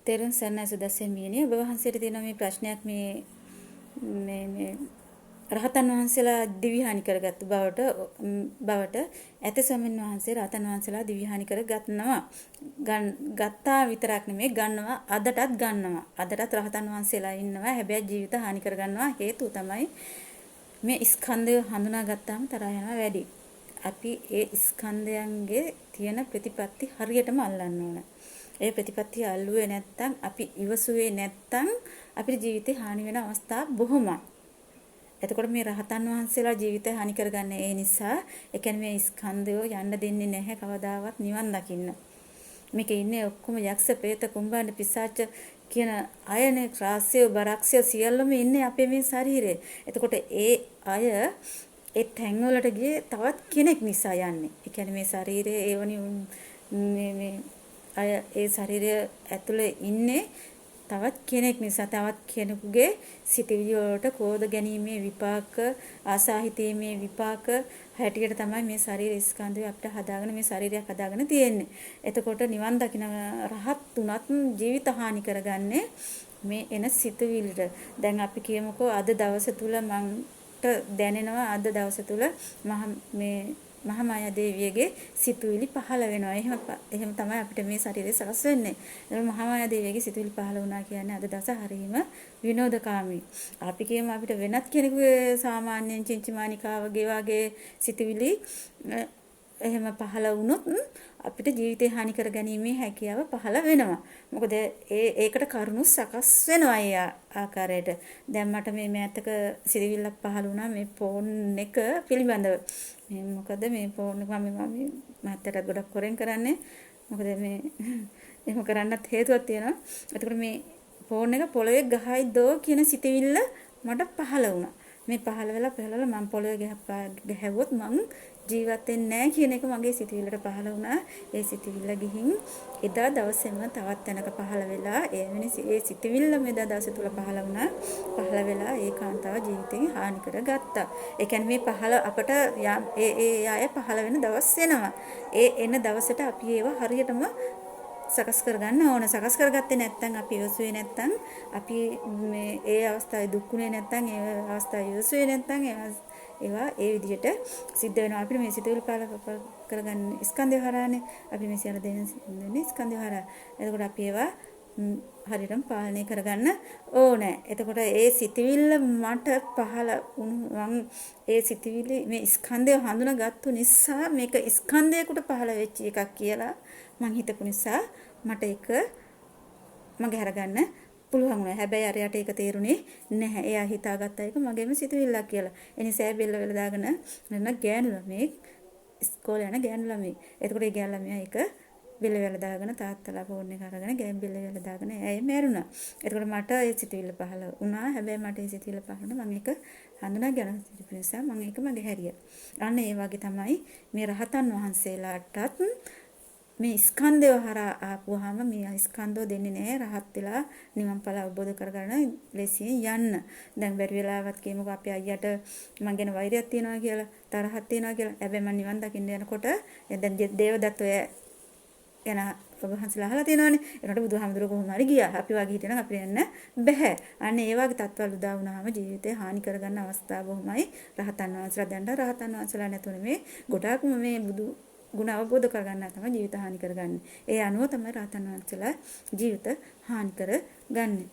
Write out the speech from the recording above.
තෙරුවන් සරණයි සුදස්සෙමියනි. ඔබ වහන්සේට තියෙන මේ ප්‍රශ්නයක් මේ රහතන් වහන්සේලා දිවිහානි කරගත්තු බවට ඇත ස්වාමීන් වහන්සේ රහතන් වහන්සේලා දිවිහානි කරගන්නවා. ගත්තා විතරක් නෙමෙයි ගන්නවා අදටත් ගන්නවා. අදටත් රහතන් වහන්සේලා ඉන්නවා. හැබැයි ජීවිත හානි කරගන්නවා. හේතුව තමයි මේ ස්කන්ධය හඳුනාගත්තාම තරහ යනවා වැඩි. අපි ඒ ස්කන්ධයන්ගේ තියෙන ප්‍රතිපත්ති හරියටම අල්ලන්න ඕන. ඒ ප්‍රතිපත්තිය අල්ලුවේ නැත්තම් අපි ඉවසුවේ නැත්තම් අපේ ජීවිතේ හානි වෙන අවස්ථා බොහොමයි. එතකොට මේ රහතන් වහන්සේලා ජීවිතය හානි කරගන්නේ ඒ නිසා ඒ කියන්නේ මේ ස්කන්ධය යන්න දෙන්නේ නැහැ කවදාවත් නිවන් දකින්න. මේකේ ඉන්නේ ඔක්කොම යක්ෂ ප්‍රේත කුම්භාණ්ඩ පිසාච කියන අයනේ රාස්‍ය බරක්ෂය සියල්ලම ඉන්නේ අපේ මේ ශරීරේ. එතකොට ඒ අය ඒ තැන් වලට ගියේ තවත් කෙනෙක් නිසා යන්නේ. ඒ කියන්නේ මේ ශරීරයේ ඒවනි මේ අය ඒ ශරීරය ඇතුලේ ඉන්නේ තවත් කෙනෙක් නිසා තවත් කෙනෙකුගේ සිතවිලි වලට කෝධ ගැනීමේ විපාක ආසාහිතීමේ විපාක හැටියට තමයි මේ ශරීර ස්කන්ධය අපිට හදාගෙන මේ ශරීරයක් හදාගෙන තියෙන්නේ. එතකොට නිවන් දකින රහත් තුනත් ජීවිත හානි කරගන්නේ මේ එන සිතවිලිට. දැන් අපි කියමුකෝ අද දවස තුල මන්ට දැනෙනවා අද දවස තුල මහා මායා දේවියගේ සිතුවිලි පහළ වෙනවා. එහෙම තමයි අපිට මේ ශරීරය සකස් වෙන්නේ. ඒ මහා මායා දේවියගේ සිතුවිලි පහළ වුණා කියන්නේ අද දවස හරීම විනෝදකාමී. අපි කියමු අපිට වෙනත් කෙනෙකුගේ සාමාන්‍යයෙන් චින්චමානිකාවගේ වගේ සිතුවිලි එහෙම පහළ වුණොත් අපිට ජීවිතේ හානි කරගැනීමේ හැකියාව පහළ වෙනවා. මොකද ඒකට කරුණු සකස් වෙනවා ඒ ආකාරයට. දැන් මට මේ මෑතක සිතවිල්ලක් පහළ වුණා මේ ෆෝන් එක පිළිබඳව. මොකද මේ ෆෝන් එක මම මහත්තයාට ගොඩක් කොරෙන් කරන්නේ. මොකද මේ එහෙම කරන්නත් හේතුවක් තියෙනවා. ඒකට මේ ෆෝන් එක පොළවේ ගහයි දෝ කියන සිතවිල්ල මට පහළ වුණා. මේ පහළ වෙලා මම පොළවේ ගැහුවොත් මං ජීවත් වෙන්නේ නැහැ කියන එක මගේ සිතවිල්ලට පහළ වුණා. ඒ සිතවිල්ල ගිහින් එදා දවසේම තවත් තැනක පහළ වෙලා ඒ සිතවිල්ල මෙදා දවසේ තුල පහළ වුණා. පහළ වෙලා ඒකාන්තව ජීවිතේ හානි කරගත්තා. ඒ කියන්නේ මේ පහළ අපට ඒ අය පහළ වෙන දවස් එනවා. ඒ එන දවසට අපි ඒව හරියටම සකස් කරගන්න ඕන. සකස් කරගත්තේ නැත්නම් අපි ඉවසුවේ නැත්නම් අපි මේ ඒ අවස්ථාවේ දුක්ුනේ නැත්නම් ඒ අවස්ථාවේ ඉවසුවේ නැත්නම් ඒවා ඒ විදිහට සිද්ධ වෙනවා. අපිට මේ සිතුවිලි පාල කරගන්න ස්කන්ධය හරහානේ අපි මේ සියල්ල දෙන්නේ ස්කන්ධය හරහා. එතකොට අපි ඒවා හරියටම පාලනය කරගන්න ඕනේ. එතකොට ඒ සිතුවිල්ල මට පහළ වුණු ඒ සිතුවිලි මේ ස්කන්ධය හඳුනාගත්තු නිසා මේක ස්කන්ධයකට පහළ වෙච්ච එකක් කියලා මං හිතපු නිසා මට ඒක මගේ අරගන්න පුළුවන් වුණා. හැබැයි අරයට ඒක තේරුනේ නැහැ. එයා හිතාගත්ත එක මගේම සිතුවිල්ලක් කියලා. ඒ නිසා බෙල්ල වෙල දාගෙන නන්න ගෑනු ළමයි ඉස්කෝලේ යන ගෑනු ළමයි. එතකොට ඒ ගෑනු ළමයා ඒක බෙල්ල වෙල දාගෙන තාත්තලා ෆෝන් එක අරගෙන ගෑන් බෙල්ල වෙල දාගෙන ඇයි මැරුණා. එතකොට මට ඒ සිතුවිල්ල පහළ වුණා. හැබැයි මට ඒ සිතුවිල්ල පහළ වුණා මම ඒක හඳුනාගෙන සිටිපු නිසා මම ඒක මගේ හැරියා. අන්න ඒ වගේ තමයි මේ රහතන් වහන්සේලාටත් මේ ස්කන්ධය හරහා ආපුවාම මේ ස්කන්ධෝ දෙන්නේ නැහැ රහත් වෙලා නිවන් ඵල අවබෝධ කරගන්න ලෙසින් යන්න. දැන් බැරි වෙලාවත් කියමුකෝ අපේ අයියට මං ගැන වෛරයක් තියනවා කියලා තරහක් තියනවා කියලා. හැබැයි මං නිවන් දකින්න යනකොට දැන් දේවදත්ත ඔය යන ඔබ හන්සලා අහලා තියෙනවානේ. ඒකට බුදුහාමුදුරුවෝ කොහොම හරි ගියා. අපි වගේ හිටියනම් අපිට යන්න බෑ. අන්න ඒ වගේ තත්ත්වවල උදා වුණාම ජීවිතේ හානි කරගන්න අවස්ථා බොහොමයි. රහතන් වහන්සේලා දැන් රහතන් වහන්සේලා නැතුනේ මේ ගොඩාක්ම මේ බුදු ගුණ අවබෝධ කරගන්නා තමයි ජීවිත හානි කරගන්නේ. ඒ අනුව තමයි රහතන් වහන්සේලා ජීවිත හානි කරගන්නේ.